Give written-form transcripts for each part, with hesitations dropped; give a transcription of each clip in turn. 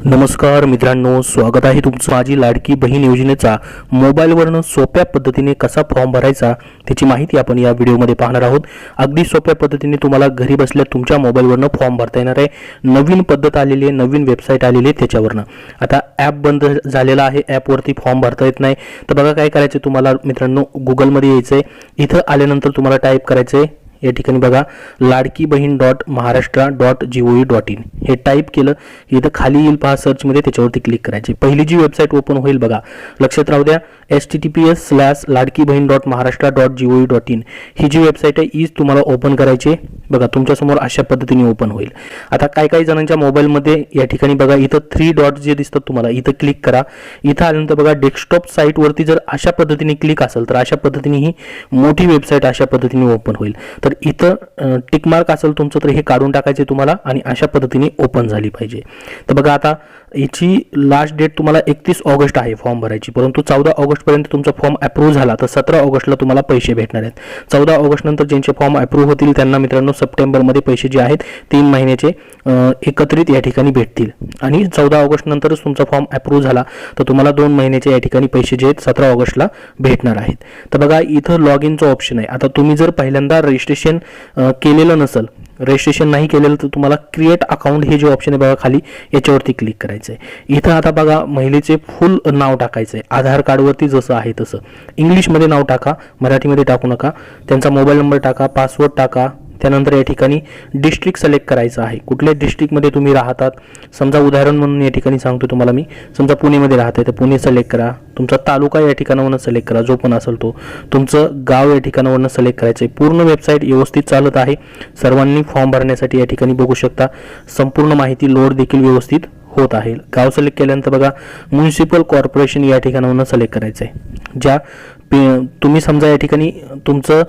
नमस्कार मित्रांनो, स्वागत आहे तुमचं माझी लाडकी बहीण योजनेचा मोबाईलवरनं सोप्या पद्धतीने कसा फॉर्म भरायचा त्याची माहिती आपण या व्हिडिओमध्ये पाहणार आहोत। अगदी सोप्या पद्धतीने तुम्हाला घरी बसल्या तुमच्या मोबाईलवरनं फॉर्म भरता येणार आहे। नवीन पद्धत आलेली आहे, नवीन वेबसाईट आलेली आहे त्याच्यावरनं। आता ॲप बंद झालेला आहे, ॲपवरती फॉर्म भरता येत नाही। तर बघा काय करायचं तुम्हाला मित्रांनो, गुगलमध्ये यायचं आहे। इथं आल्यानंतर तुम्हाला टाईप करायचं आहे या ठिकाणी बघा ladkibahin.maharashtra.gov.in हे टाईप केलं इथं खाली येईल पहा सर्चमध्ये, त्याच्यावरती क्लिक करायचे। पहिली जी वेबसाईट ओपन होईल बघा, लक्षात राहू द्या https://ladkibahin.maharashtra.gov.in ही जी वेबसाईट आहे हीच तुम्हाला ओपन करायची बघा। तुमच्यासमोर अशा पद्धतीने ओपन होईल। आता काही जणांच्या मोबाईलमध्ये या ठिकाणी बघा इथं 3 डॉट्स जे दिसतात तुम्हाला इथं क्लिक करा। इथं आल्यानंतर बघा डेस्कटॉप साईटवरती जर अशा पद्धतीने क्लिक असेल तर अशा पद्धतीने ही मोठी वेबसाईट अशा पद्धतीने ओपन होईल। तर इथं टिक मार्क असेल तुमचं तर हे काढून टाकायचे तुम्हाला आणि अशा पद्धतीने ओपन झाली पाहिजे। तर बघा आता याची लास्ट डेट तुम्हाला 31 ऑगस्ट आहे फॉर्म भरायची, परंतु 14 ऑगस्ट पर्यंत तुमचा फॉर्म अप्रूव्ह झाला तर 17 ऑगस्टला तुम्हाला पैसे भेटणार आहेत। 14 ऑगस्ट नंतर ज्यांचे फॉर्म अप्रूव्ह होतील त्यांना मित्रांनो सप्टेंबरमध्ये पैसे जे आहेत 3 महिन्याचे एकत्रित या ठिकाणी भेटतील आणि 14 ऑगस्ट नंतरच तुमचा फॉर्म अप्रूव्ह झाला तर तुम्हाला 2 महिन्याचे या ठिकाणी पैसे जे आहेत 17 ऑगस्टला भेटणार आहेत। तर बघा इथं लॉग इनचं ऑप्शन आहे। आता तुम्ही जर पहिल्यांदा रजिस्ट्रेशन केलेलं नसेल, रजिस्ट्रेशन नाही केलेलं तर तुम्हाला क्रिएट अकाउंट हे जे ऑप्शन आहे बघा खाली याच्यावरती क्लिक करायचं आहे। इथं आता बघा महिलेचे फुल नाव टाकायचं आहे, आधार कार्डवरती जसं आहे तसं इंग्लिशमध्ये नाव टाका, मराठीमध्ये टाकू नका। त्यांचा मोबाईल नंबर टाका, पासवर्ड टाका। त्यानंतर या ठिकाणी डिस्ट्रिक्ट सिलेक्ट करायचं आहे, कुठल्या डिस्ट्रिक्टमध्ये तुम्ही राहतात। समजा उदाहरण म्हणून या ठिकाणी सांगतो तुम्हाला मी, समजा पुणेमध्ये राहते तर पुणे सिलेक्ट करा। तुमचा तालुका या ठिकाणावरून सिलेक्ट करा जो पण असेल तो, तुमचं गाव या ठिकाणावरून सिलेक्ट करायचं आहे। पूर्ण वेबसाईट व्यवस्थित चालत आहे, सर्वांनी फॉर्म भरण्यासाठी या ठिकाणी बघू शकता संपूर्ण माहिती लोड देखील व्यवस्थित होत आहे। गाव सिलेक्ट केल्यानंतर बघा म्युनिसिपल कॉर्पोरेशन या ठिकाणावरून सिलेक्ट करायचं आहे। ज्या तुम्ही समजा या ठिकाणी तुमचं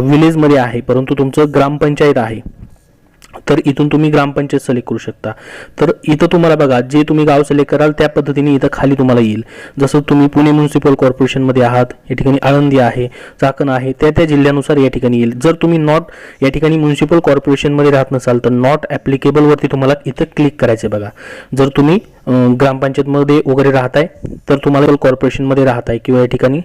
विलेजमध्ये आहे परंतु तुमचं ग्रामपंचायत आहे तर इथून तुम्ही ग्रामपंचायत सिलेक्ट करू शकता। तर इथं तुम्हाला बघा जे तुम्ही गाव सिलेक्ट कराल त्या पद्धतीने इथं खाली तुम्हाला येईल। जसं तुम्ही पुणे म्युनिसिपल कॉर्पोरेशनमध्ये आहात, या ठिकाणी आळंदी आहे, चाकण आहे, त्या जिल्ह्यानुसार या ठिकाणी येईल। जर तुम्ही नॉट या ठिकाणी म्युनिसिपल कॉर्पोरेशनमध्ये राहत नसाल तर नॉट ॲप्लिकेबलवरती तुम्हाला इथं क्लिक करायचं बघा। जर तुम्ही ग्रामपंचायतमध्ये वगैरे राहताय तर तुम्हाला कॉर्पोरेशनमध्ये राहताय किंवा या ठिकाणी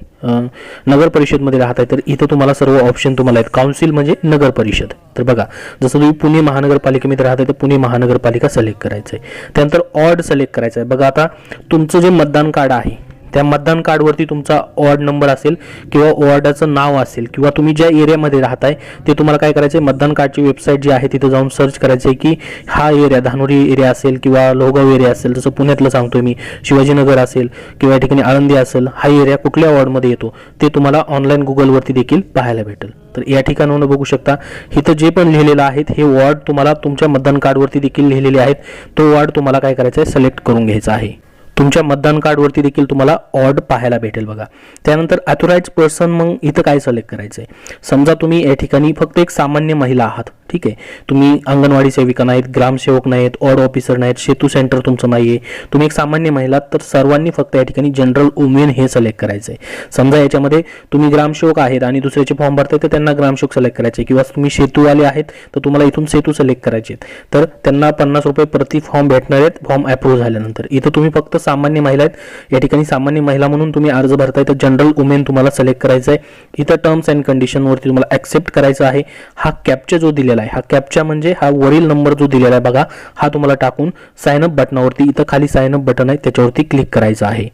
नगर परिषदमध्ये राहताय तर इथं तुम्हाला सर्व ऑप्शन तुम्हाला आहेत। काउन्सिल म्हणजे नगर परिषद। तर बघा जसं तुम्ही पुणे महानगरपालिकेमध्ये राहताय तर पुणे महानगरपालिका सिलेक्ट करायचं आहे। त्यानंतर ऑड सिलेक्ट करायचं आहे। बघा आता तुमचं जे मतदान कार्ड आहे त्या मतदान कार्डवरती तुमचा वॉर्ड नंबर असेल किंवा वॉर्डाचं नाव असेल किंवा तुम्ही ज्या एरियामध्ये राहताय ते तुम्हाला काय करायचं आहे, मतदान कार्डची वेबसाईट जी आहे तिथे जाऊन सर्च करायचं आहे की हा एरिया धानोरी एरिया असेल किंवा लोहगाव एरिया असेल, जसं पुण्यातलं सांगतोय मी शिवाजीनगर असेल किंवा या ठिकाणी आळंदी असेल, हा एरिया कुठल्या वॉर्डमध्ये येतो ते तुम्हाला ऑनलाईन गुगलवरती देखील पाहायला भेटेल। तर या ठिकाणावरून बघू शकता इथं जे पण लिहिलेलं आहे हे वॉर्ड तुम्हाला तुमच्या मतदान कार्डवरती देखील लिहिलेले आहेत, तो वॉर्ड तुम्हाला काय करायचं आहे सिलेक्ट करून घ्यायचा आहे। तुमच्या मतदान कार्डवरती देखील तुम्हाला ऑड पाहायला भेटेल बघा। त्यानंतर ऑथोराइज्ड पर्सन मग इथं काय सिलेक्ट करायचं आहे। समजा तुम्ही या ठिकाणी फक्त एक सामान्य महिला आहात, ठीक आहे, तुम्ही अंगणवाडी सेविका नाहीत, ग्रामसेवक नाहीत, ऑड ऑफिसर नाहीत, सेतू सेंटर तुमचं नाहीये, तुम्ही एक सामान्य महिला, तर सर्वांनी फक्त या ठिकाणी जनरल वुमेन हे सिलेक्ट करायचं आहे। समजा याच्यामध्ये तुम्ही ग्रामसेवक आहेत आणि दुसऱ्याचे फॉर्म भरताय तर त्यांना ग्रामसेवक सिलेक्ट करायचे किंवा तुम्ही सेतूवाले आहेत तर तुम्हाला इथून सेतू सिलेक्ट करायचे आहेत, तर त्यांना 50 रुपये प्रति फॉर्म भेटणार आहेत फॉर्म अप्रूव्ह झाल्यानंतर। इथं तुम्ही फक्त सामान्य महिला आहेत, या ठिकाणी सामान्य महिला म्हणून तुम्ही अर्ज भरताय तर जनरल वुमेन तुम्हाला सिलेक्ट करायचं आहे। इथं टर्म्स अँड कंडिशन वरती तुम्हाला ऍक्सेप्ट करायचं आहे। हा कॅप्चा जो दिलेला आहे, हा कॅप्चा म्हणजे हा वरील नंबर जो दिलेला आहे बघा, हा तुम्हाला टाकून साइन अप बटनावरती इथं खाली साइन अप बटन आहे त्याच्यावरती क्लिक करायचं आहे।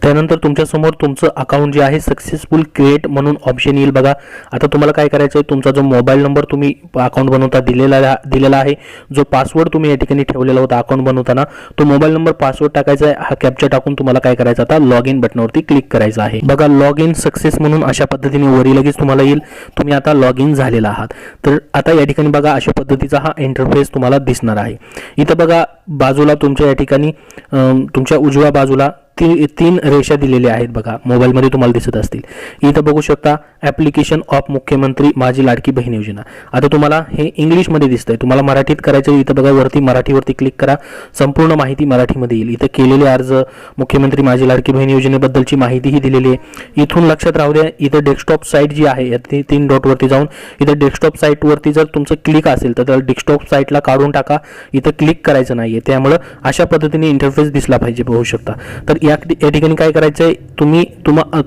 त्यानंतर तुमच्यासमोर तुमचं अकाउंट जे आहे सक्सेसफुल क्रिएट म्हणून ऑप्शन येईल बघा। आता तुम्हाला काय करायचं आहे, तुमचा जो मोबाईल नंबर तुम्ही अकाउंट बनवता दिलेला आहे, जो पासवर्ड तुम्ही या ठिकाणी ठेवलेला होता अकाउंट बनवताना, तो मोबाईल नंबर पासवर्ड टाकायचा आहे। हा कॅप्चा टाकून तुम्हाला काय करायचं आता लॉग इन बटनावरती क्लिक करायचं आहे बघा। लॉग इन सक्सेस म्हणून अशा पद्धतीने वरी लगेच तुम्हाला येईल, तुम्ही आता लॉग इन झालेला आहात। तर आता या ठिकाणी बघा अशा पद्धतीचा हा इंटरफेस तुम्हाला दिसणार आहे। इथं बघा बाजूला तुमच्या या ठिकाणी तुमच्या उजव्या बाजूला तीन रेषा दिलेल्या आहेत बघा, मोबाईलमध्ये तुम्हाला दिसत असतील। इथं बघू शकता ॲप्लिकेशन ऑफ मुख्यमंत्री माझी लाडकी बहीण योजना. आता तुम्हाला हे इंग्लिशमध्ये दिसतंय, तुम्हाला मराठीत करायचं आहे. इथं बघा वरती मराठीवरती क्लिक करा, संपूर्ण माहिती मराठीमध्ये येईल. इथं केलेले अर्ज, मुख्यमंत्री माझी लाडकी बहीण योजनेबद्दलची माहितीही दिलेली आहे. इथून लक्षात राहू द्या, इथं डेस्कटॉप साईट जी आहे ती 3 डॉटवरती जाऊन इथं डेस्कटॉप साईटवरती जर तुमचं क्लिक असेल तर डेस्कटॉप साईटला काढून टाका, इथं क्लिक करायचं नाहीये. त्यामुळे अशा पद्धतीने इंटरफेस दिसला पाहिजे, पाहू शकता. तर या ठिकाणी काय करायचं आहे,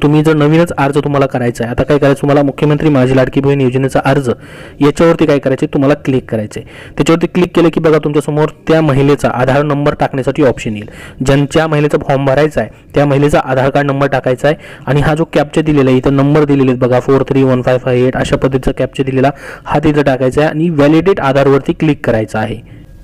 तुम्ही जर नवीनच अर्ज तुम्हाला करायचा आहे, आता काय करायचं तुम्हाला, मुख्यमंत्री माझी लाडकी बहीण योजनेचा अर्ज याच्यावरती काय करायचे तुम्हाला क्लिक करायचे. त्याच्यावरती क्लिक केलं की बघा तुमच्या समोर त्या महिलेचा आधार नंबर टाकण्यासाठी ऑप्शन येईल. ज्या महिलेचा फॉर्म भरायचा आहे त्या महिलेचा आधार कार्ड नंबर टाकायचा आहे आणि हा जो कॅप्चा दिलेला आहे इथं नंबर दिलेले आहेत बघा 431558 अशा पद्धतीचा कॅप्चा दिलेला हा तिथं टाकायचा आहे आणि व्हॅलिडेट आधारवरती क्लिक करायचं आहे.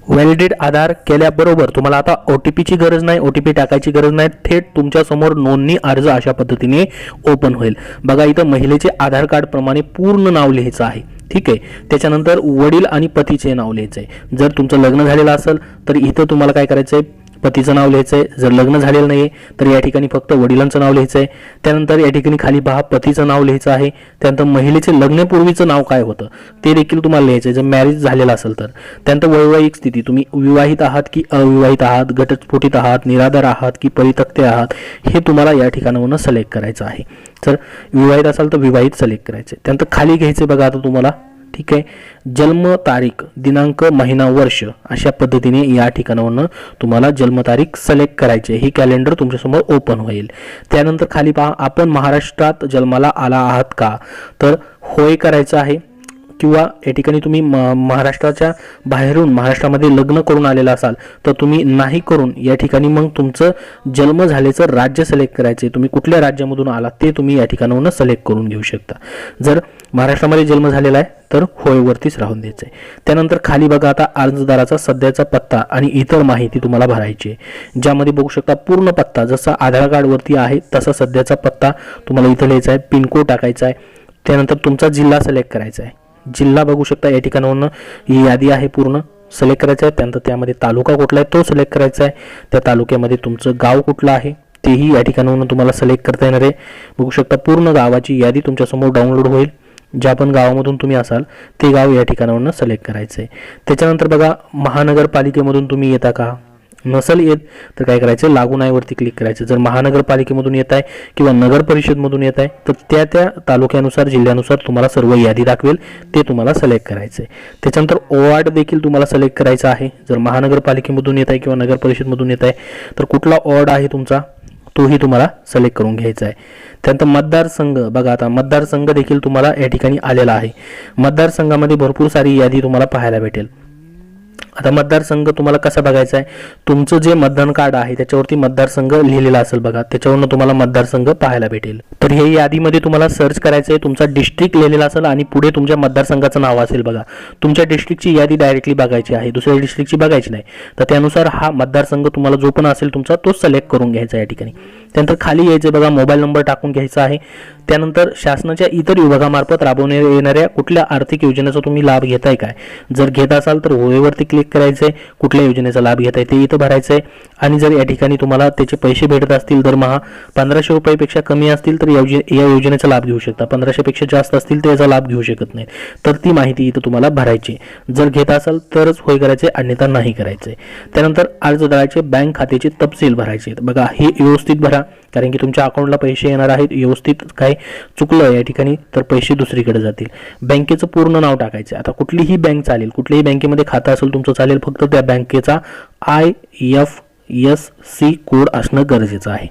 व्हॅलिडेट आधार केल्याबरोबर तुम्हाला आता OTPची गरज नाही, OTP टाकायची गरज नाही, थेट तुमच्या समोर नोंदणी अर्ज अशा पद्धतीने ओपन होईल. बघा इथं महिलेचे आधार कार्ड प्रमाणे पूर्ण नाव लिहायचं आहे. ठीक आहे, त्याच्यानंतर वडील आणि पतीचे नाव लिहायचं आहे. जर तुमचं लग्न झालेलं असेल तर इथं तुम्हाला काय करायचं आहे, पतीचं नाव लिहायचं आहे. जर लग्न झालेलं नाही तर या ठिकाणी फक्त वडिलांचं नाव लिहायचं आहे. त्यानंतर या ठिकाणी खाली पहा पतीचं नाव लिहायचं आहे. त्यानंतर महिलेचे लग्नापूर्वीचं नाव काय होतं ते देखील तुम्हाला लिहायचं आहे, जर मॅरेज झालेलं असेल तर. त्यानंतर वैवाहिक स्थिती, तुम्ही विवाहित आहात की अविवाहित आहात, घटस्फोटित आहात, निराधार आहात की परित्यक्ते आहात, हे तुम्हाला या ठिकाणावरून सिलेक्ट करायचं आहे. जर विवाहित असाल तर विवाहित सिलेक्ट करायचे. त्यानंतर खाली घ्यायचे बघा आता तुम्हाला, ठीक आहे, जन्मतारीख, दिनांक, महिना, वर्ष अशा पद्धतीने या ठिकाणावरून तुम्हाला जन्मतारीख सिलेक्ट करायची. ही कॅलेंडर तुमच्यासमोर ओपन होईल. त्यानंतर खाली पहा, आपण महाराष्ट्रात जन्माला आला आहात का, तर होय करायचं आहे. किंवा या ठिकाणी तुम्ही महाराष्ट्राच्या बाहेरून महाराष्ट्रामध्ये लग्न करून आलेला असाल तर तुम्ही नाही करून या ठिकाणी मग तुमचं जन्म झाल्याचं राज्य सिलेक्ट करायचे. तुम्ही कुठल्या राज्यामधून आलात ते तुम्ही या ठिकाणावरून सिलेक्ट करून घेऊ शकता. जर महाराष्ट्रामध्ये जन्म झालेला आहे तर होयवरतीच राहून द्यायचं आहे. त्यानंतर खाली बघा आता अर्जदाराचा सध्याचा पत्ता आणि इतर माहिती तुम्हाला भरायची आहे, ज्यामध्ये बघू शकता पूर्ण पत्ता जसा आधार कार्डवरती आहे तसा सध्याचा पत्ता तुम्हाला इथं लिहायचा आहे. पिनकोड टाकायचा आहे. त्यानंतर तुमचा जिल्हा सिलेक्ट करायचा आहे. जिल्हा बघू शकता या ठिकाणावरून ही यादी आहे पूर्ण सिलेक्ट करायचं आहे. त्यानंतर त्यामध्ये तालुका कुठला आहे तो सिलेक्ट करायचा आहे. त्या तालुक्यामध्ये तुमचं गाव कुठलं आहे तेही या ठिकाणावरून तुम्हाला सिलेक्ट करता येणार आहे. बघू शकता पूर्ण गावाची यादी तुमच्यासमोर डाउनलोड होईल. ज्या पण गावामधून तुम्ही असाल ते गाव या ठिकाणावरून सिलेक्ट करायचं आहे. त्याच्यानंतर बघा महानगरपालिकेमधून तुम्ही येता का, नसेल येत तर काय करायचं, लागू नाहीवरती क्लिक करायचं. जर महानगरपालिकेमधून येत आहे किंवा नगर परिषदमधून येत आहे तर त्या तालुक्यानुसार जिल्ह्यानुसार तुम्हाला सर्व यादी दाखवेल, ते तुम्हाला सिलेक्ट करायचं आहे. त्याच्यानंतर वॉर्ड देखील तुम्हाला सिलेक्ट करायचा आहे. जर महानगरपालिकेमधून येत आहे किंवा नगर परिषदमधून येत आहे तर कुठला वॉर्ड आहे तुमचा तोही तुम्हाला सिलेक्ट करून घ्यायचा आहे. त्यानंतर मतदारसंघ, बघा आता मतदारसंघ देखील तुम्हाला या ठिकाणी आलेला आहे. मतदारसंघामध्ये भरपूर सारी यादी तुम्हाला पाहायला भेटेल. आता मतदारसंघ तुम्हाला कसा बघायचा आहे, तुमचं जे मतदान कार्ड आहे त्याच्यावरती मतदारसंघ लिहिलेला असेल बघा, त्याच्यावरून तुम्हाला मतदारसंघ पाहायला भेटेल. तर हे यादीमध्ये तुम्हाला सर्च करायचं आहे, तुमचा डिस्ट्रिक्ट लिहिलेला असेल आणि पुढे तुमच्या मतदारसंघाचं नाव असेल बघा. तुमच्या डिस्ट्रिक्टची यादी डायरेक्टली बघायची आहे, दुसऱ्या डिस्ट्रिक्टची बघायची नाही. तर त्यानुसार हा मतदारसंघ तुम्हाला जो पण असेल तुमचा तो सिलेक्ट करून घ्यायचा या ठिकाणी. त्यानंतर खाली यायचं बघा, मोबाईल नंबर टाकून घ्यायचा आहे. त्यानंतर शासनाच्या इतर विभागामार्फत राबवण्यात येणाऱ्या कुठल्या आर्थिक योजनेचा तुम्ही लाभ घेताय काय, जर घेत असाल तर होयवरती क्लिक करायचंय. कुठल्या योजनेचा लाभ घेताय ते इथं भरायचंय. आणि जर या ठिकाणी तुम्हाला त्याचे पैसे भेटत असतील दरमहा 1500 रुपयापेक्षा कमी असतील तर या योजनेचा लाभ घेऊ शकता. 1500 पेक्षा जास्त असतील तर याचा लाभ घेऊ शकत नाही. तर ती माहिती इथं तुम्हाला भरायची. जर घेत असाल तरच होय करायचे, अन्यथा नाही करायचे. त्यानंतर अर्जदाराचे बँक खात्याचे तपशील भरायचे. बघा हे व्यवस्थित भरा, कारण की तुमच्या अकाउंटला पैसे येणार आहेत. व्यवस्थित काय चुकलं या ठिकाणी तर पैसे दुसरीकडे जातील. बँकेचं पूर्ण नाव टाकायचं. आता कुठलीही बँक चालेल, कुठल्याही बँकेमध्ये खातं असेल तुमचं चालेल, फक्त त्या बँकेचा IFSC कोड असणं गरजेचं आहे.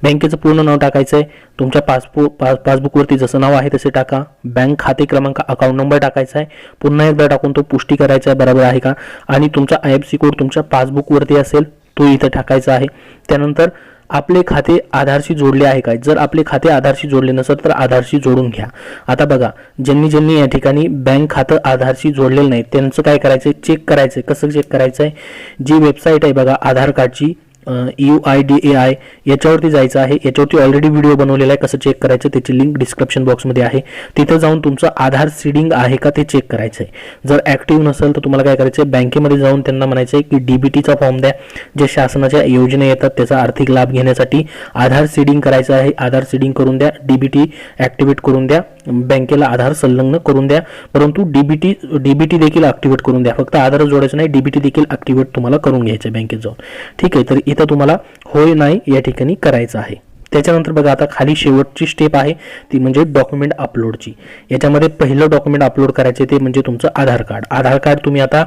बँकेचं पूर्ण नाव टाकायचं आहे. तुमच्या पासबुकवरती जसं नाव आहे तसे टाका. बँक खाते क्रमांक, अकाउंट नंबर टाकायचा आहे. पुन्हा एकदा टाकून तो पुष्टी करायचा आहे बरोबर आहे का. आणि तुमचा IFSC कोड तुमच्या पासबुकवरती असेल तो इथं टाकायचा आहे. त्यानंतर आपले खाते आधारशी जोडले आहे काय, जर आपले खाते आधारशी जोडले नसेल तर आधारशी जोडून घ्या. आता बघा ज्यांनी या ठिकाणी बँक खातं आधारशी जोडलेलं नाही त्यांचं काय करायचं, चेक करायचं. कसं चेक करायचं आहे, जी वेबसाईट आहे बघा आधार कार्डची UIDAI याच्यावरती जायचं आहे. याच्यावरती ऑलरेडी व्हिडिओ बनवलेला आहे, कसं चेक करायचं त्याची लिंक डिस्क्रिप्शन बॉक्समध्ये आहे. तिथं जाऊन तुमचं आधार सीडिंग आहे का ते चेक करायचं आहे. जर ॲक्टिव्ह नसेल तर तुम्हाला काय करायचं आहे, बँकेमध्ये जाऊन त्यांना म्हणायचं आहे की DBTचा फॉर्म द्या. जे शासनाच्या योजना येतात त्याचा आर्थिक लाभ घेण्यासाठी आधार सीडिंग करायचं आहे. आधार सीडिंग करून द्या, DBT ॲक्टिवेट करून द्या, बँकेला आधार संलग्न करून द्या. परंतु DBT देखील ॲक्टिवेट करून द्या. फक्त आधार जोडायचं नाही, DBT देखील ॲक्टिवेट तुम्हाला करून घ्यायचं आहे बँकेत जाऊन. ठीक आहे, तर इथं तुम्हाला होय नाही या ठिकाणी करायचं आहे. त्याच्यानंतर बघा आता खाली शेवटची स्टेप आहे ती म्हणजे डॉक्युमेंट अपलोडची. याच्यामध्ये पहिलं डॉक्युमेंट अपलोड करायचे ते म्हणजे तुमचं आधार कार्ड. आधार कार्ड तुम्ही आता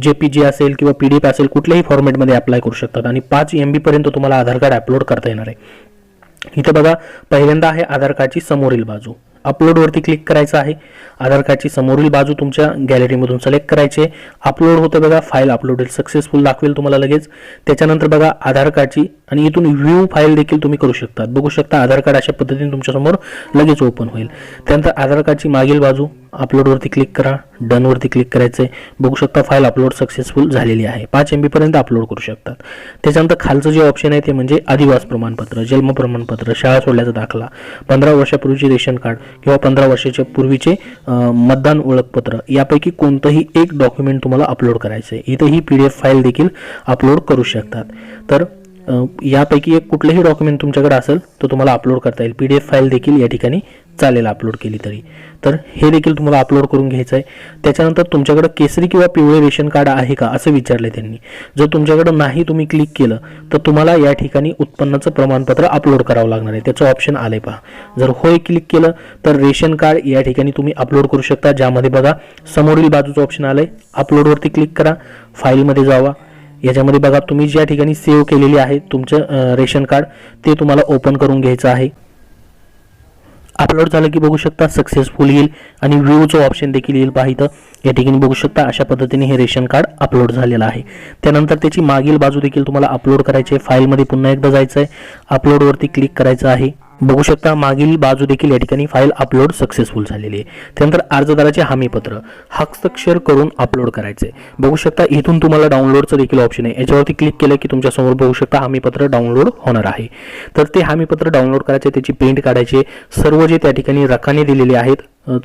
JPG असेल किंवा PDF असेल कुठल्याही फॉर्मॅटमध्ये अप्लाय करू शकतात आणि 5 MB पर्यंत तुम्हाला आधार कार्ड अपलोड करता येणार आहे. इथं बघा पहिल्यांदा आहे आधार कार्डची समोरील बाजू. अपलोडवरती क्लिक करायचं आहे. आधार कार्डची समोरील बाजू तुमच्या गॅलरीमधून सिलेक्ट करायची. अपलोड होतं बघा, फाईल अपलोडेड सक्सेसफुल दाखवेल तुम्हाला लगेच. त्याच्यानंतर बघा आधार कार्डची आणि इथून व्ह्यू फाईल देखील तुम्ही करू शकता. बघू शकता आधार कार्ड अशा पद्धतीने तुमच्यासमोर लगेच ओपन होईल. त्यानंतर आधार कार्डची मागील बाजू अपलोडवरती क्लिक करा, डनवरती क्लिक करायचं आहे. बघू शकता फाईल अपलोड सक्सेसफुल झालेली आहे. 5 MB पर्यंत अपलोड करू शकतात. त्याच्यानंतर खालचं जे ऑप्शन आहे ते म्हणजे आदिवास प्रमाणपत्र, जन्म प्रमाणपत्र, शाळा सोडल्याचा दाखला, 15 वर्षापूर्वीचे रेशन कार्ड किंवा 15 वर्षाच्या पूर्वीचे मतदान ओळखपत्र यापैकी कोणतंही एक डॉक्युमेंट तुम्हाला अपलोड करायचं आहे. इथं ही PDF फाईल देखील अपलोड करू शकतात. तर यापैकी एक कुठलंही डॉक्युमेंट तुमच्याकडे असेल तर तुम्हाला अपलोड करता येईल. PDF फाईल देखील या ठिकाणी चालेल अपलोड केली तरी. तर हे देखील तुम्हाला अपलोड करून घ्यायचं आहे. त्याच्यानंतर तुमच्याकडे केसरी किंवा पिवळे रेशन कार्ड आहे का असं विचारले त्यांनी. जर तुमच्याकडे नाही तुम्ही क्लिक केलं तर तुम्हाला या ठिकाणी उत्पन्नाचं प्रमाणपत्र अपलोड करावं लागणार आहे. त्याचं ऑप्शन आले पहा. जर होय क्लिक केलं तर रेशन कार्ड या ठिकाणी तुम्ही अपलोड करू शकता. ज्यामध्ये बघा समोरील बाजूचं ऑप्शन आलंय, अपलोडवरती क्लिक करा, फाईलमध्ये जावा. याच्यामध्ये बघा तुम्ही ज्या ठिकाणी सेव्ह केलेली आहे तुमचं रेशन कार्ड ते तुम्हाला ओपन करून घ्यायचं आहे. अपलोड झालं की बघू शकता सक्सेसफुल येईल आणि व्ह्यूचं ऑप्शन देखील येईल पहा. इथं या ठिकाणी बघू शकता अशा पद्धतीने हे रेशन कार्ड अपलोड झालेलं आहे. त्यानंतर त्याची मागील बाजू देखील तुम्हाला अपलोड करायची आहे. फाईलमध्ये पुन्हा एकदा जायचं आहे, अपलोडवरती क्लिक करायचं आहे. बघू शकता मागील बाजू देखील या ठिकाणी फाईल अपलोड सक्सेसफुल झालेली आहे. त्यानंतर अर्जदाराचे हमीपत्र हस्ताक्षर करून अपलोड करायचे. बघू शकता इथून तुम्हाला डाउनलोडचं देखील ऑप्शन आहे. याच्यावरती क्लिक केलं की तुमच्या समोर बघू शकता हमीपत्र डाउनलोड होणार आहे. तर ते हमीपत्र डाउनलोड करायचे, त्याची प्रिंट काढायची. सर्व जे त्या ठिकाणी रकाने दिलेले आहेत,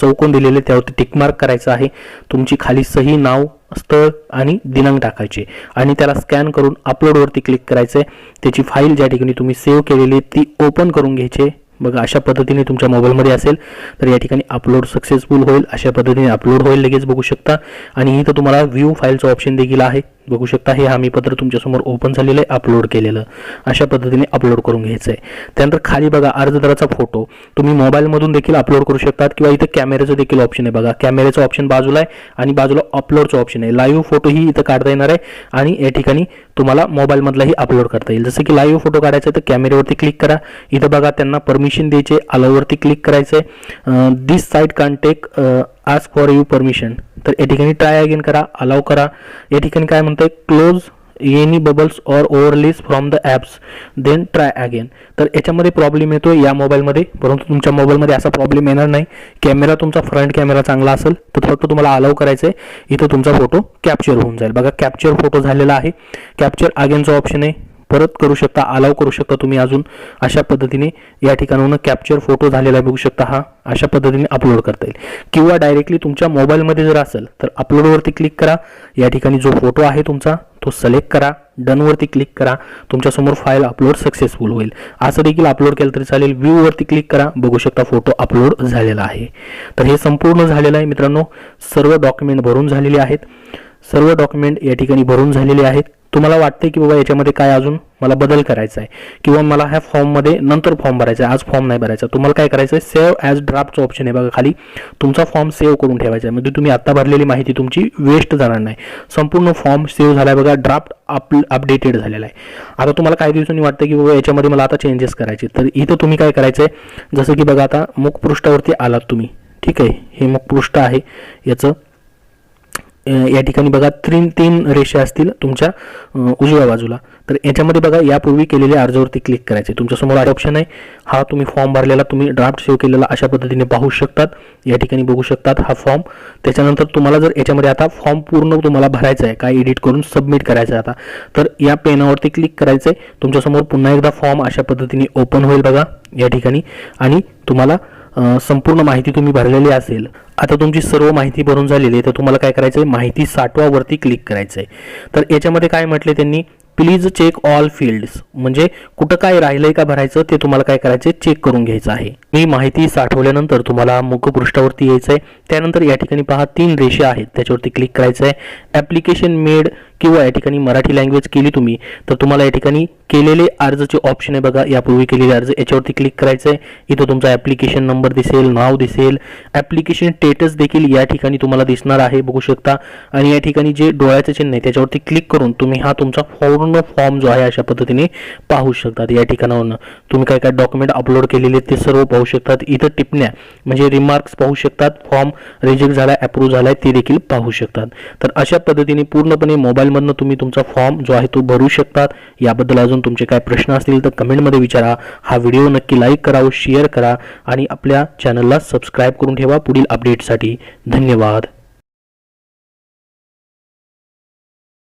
चौकोन दिलेले त्यावरती टिक मार्क करायचं आहे. तुमची खाली सही, नाव, स्थळ आणि दिनांक टाकायचे आणि त्याला स्कॅन करून अपलोडवरती क्लिक करायचं आहे. त्याची फाईल ज्या ठिकाणी तुम्ही सेव्ह केलेली ती ओपन करून घ्यायची. बघा अशा पद्धतीने तुमच्या मोबाईलमध्ये असेल तर या ठिकाणी अपलोड सक्सेसफुल होईल. अशा पद्धतीने अपलोड होईल लगेच बघू शकता. आणि इथं तुम्हाला व्ह्यू फाईलचं ऑप्शन देखील आहे. बघू शकता हे हमीपत्र तुमच्यासमोर ओपन झालेलं आहे, अपलोड केलेलं. अशा पद्धतीने अपलोड करून घ्यायचं आहे. त्यानंतर खाली बघा अर्जदाराचा फोटो तुम्ही मोबाईलमधून देखील अपलोड करू शकतात किंवा इथं कॅमेऱ्याचं देखील ऑप्शन आहे. बघा कॅमेऱ्याचं ऑप्शन बाजूला आहे आणि बाजूला अपलोडचं ऑप्शन आहे. लाईव्ह फोटोही इथं काढता येणार आहे आणि या ठिकाणी तुम्हाला मोबाईलमधलाही अपलोड करता येईल. जसं की लाईव्ह फोटो काढायचा तर कॅमेऱ्यावरती क्लिक करा. इथं बघा त्यांना परमिशन द्यायचे, अलाउवरती क्लिक करायचं आहे. This site can take ask for you permission. तर या ठिकाणी ट्राय अगेन करा, अलाउ करा. या ठिकाणी काय म्हणतंय, close any bubbles or overlays from the apps then try again. तर याच्यामध्ये प्रॉब्लेम येतो या मोबाईलमध्ये, परंतु तुमच्या मोबाईलमध्ये असा प्रॉब्लेम येणार नाही. कॅमेरा तुमचा फ्रंट कॅमेरा चांगला असेल तर फक्त तुम्हाला अलाउ करायचं आहे. इथं तुमचा फोटो कॅप्चर होऊन जाईल. बघा कॅप्चर फोटो झालेला आहे. कॅप्चर अगेनचा ऑप्शन आहे, परत करू शकता, अलाउ करू शकता तुम्ही अजून. अशा पद्धतीने या ठिकाणाहून कॅप्चर फोटो झालेला आहे बघू शकता. हा अशा पद्धतीने अपलोड करता येईल किंवा डायरेक्टली तुमच्या मोबाईलमध्ये जर असेल तर अपलोडवरती क्लिक करा. या ठिकाणी जो फोटो आहे तुमचा तो सिलेक्ट करा, डनवरती क्लिक करा. तुमच्यासमोर फाईल अपलोड सक्सेसफुल होईल. असं देखील अपलोड केलं तरी चालेल. व्ह्यूवरती क्लिक करा, बघू शकता फोटो अपलोड झालेला आहे. तर हे संपूर्ण झालेलं आहे मित्रांनो. सर्व डॉक्युमेंट भरून झालेले आहेत. सर्व डॉक्युमेंट या ठिकाणी भरून झालेले आहेत. तुम्हाला वाटते की बाबा याच्यामध्ये काय अजून मला बदल करायचा आहे किंवा मला ह्या फॉर्ममध्ये नंतर फॉर्म भरायचा आहे, आज फॉर्म नाही भरायचा, तुम्हाला काय करायचं आहे, सेव्ह ॲज ड्राफ्टचं ऑप्शन आहे बघा खाली. तुमचा फॉर्म सेव्ह करून ठेवायचा आहे. म्हणजे तुम्ही आत्ता भरलेली माहिती तुमची वेस्ट जाणार नाही. संपूर्ण फॉर्म सेव्ह झाला आहे बघा, ड्राफ्ट अपडेटेड झालेला आहे. आता तुम्हाला काही दिवसांनी वाटतं की बाबा याच्यामध्ये मला आता चेंजेस करायचे, तर इथं तुम्ही काय करायचं आहे, जसं की बघा आता मुखपृष्ठावरती आलात तुम्ही, ठीक आहे, हे मुखपृष्ठ आहे याचं. या ठिकाणी बघा तीन रेषा असतील तुमच्या उजव्या बाजूला. तर याच्यामध्ये बघा यापूर्वी केलेल्या अर्जावरती क्लिक करायचे. तुमच्यासमोर ऑप्शन आहे, हा तुम्ही फॉर्म भरलेला तुम्ही ड्राफ्ट सेव्ह केलेला अशा पद्धतीने पाहू शकतात. या ठिकाणी बघू शकतात हा फॉर्म. त्याच्यानंतर तुम्हाला जर याच्यामध्ये आता फॉर्म पूर्ण तुम्हाला भरायचा आहे, काय एडिट करून सबमिट करायचं आहे आता, तर या पेनावरती क्लिक करायचं आहे. तुमच्यासमोर पुन्हा एकदा फॉर्म अशा पद्धतीने ओपन होईल बघा या ठिकाणी, आणि तुम्हाला संपूर्ण माहिती तुम्ही भरलेली असेल. आता तुमची सर्व माहिती भरून झालेली आहे, तर तुम्हाला काय करायचं आहे, माहिती साठवावरती क्लिक करायचं आहे. तर याच्यामध्ये काय म्हटले त्यांनी, प्लीज चेक ऑल फील्ड्स, म्हणजे कुठं काय राहिलंय का भरायचं ते तुम्हाला काय करायचं आहे, चेक करून घ्यायचं आहे. मी माहिती साठवल्यानंतर तुम्हाला मुखपृष्ठावरती यायचं आहे. त्यानंतर या ठिकाणी पहा 3 रेषा आहेत, त्याच्यावरती क्लिक करायचं आहे. ॲप्लिकेशन मेड किंवा या ठिकाणी मराठी लँग्वेज केली तुम्ही, तर तुम्हाला या ठिकाणी केलेले अर्जचे ऑप्शन आहे बघा, यापूर्वी केलेले अर्ज, याच्यावरती क्लिक करायचं आहे. इथं तुमचा ॲप्लिकेशन नंबर दिसेल, नाव दिसेल, ॲप्लिकेशन स्टेटस देखील या ठिकाणी तुम्हाला दिसणार आहे, बघू शकता. आणि या ठिकाणी जे डोळ्याचं चिन्ह आहे त्याच्यावरती क्लिक करून तुम्ही हा तुमचा पूर्ण फॉर्म जो आहे अशा पद्धतीने पाहू शकतात. या ठिकाणावरून तुम्ही काय काय डॉक्युमेंट अपलोड केलेले ते सर्व पाहू शकतात. इथं टिप्पण्या म्हणजे रिमार्क्स पाहू शकतात, फॉर्म रिजेक्ट झाला, अप्रूव्ह झालाय ते देखील पाहू शकतात. तर अशा पद्धतीने पूर्णपणे मोबाईलमधनं तुम्ही तुमचा फॉर्म जो आहे तो भरू शकतात. याबद्दल अजून तुमचे काय प्रश्न असतील तर कमेंटमध्ये विचारा. हा व्हिडिओ नक्की लाईक करा, शेअर करा आणि आपल्या चॅनलला सबस्क्राईब करून ठेवा पुढील अपडेटसाठी. धन्यवाद.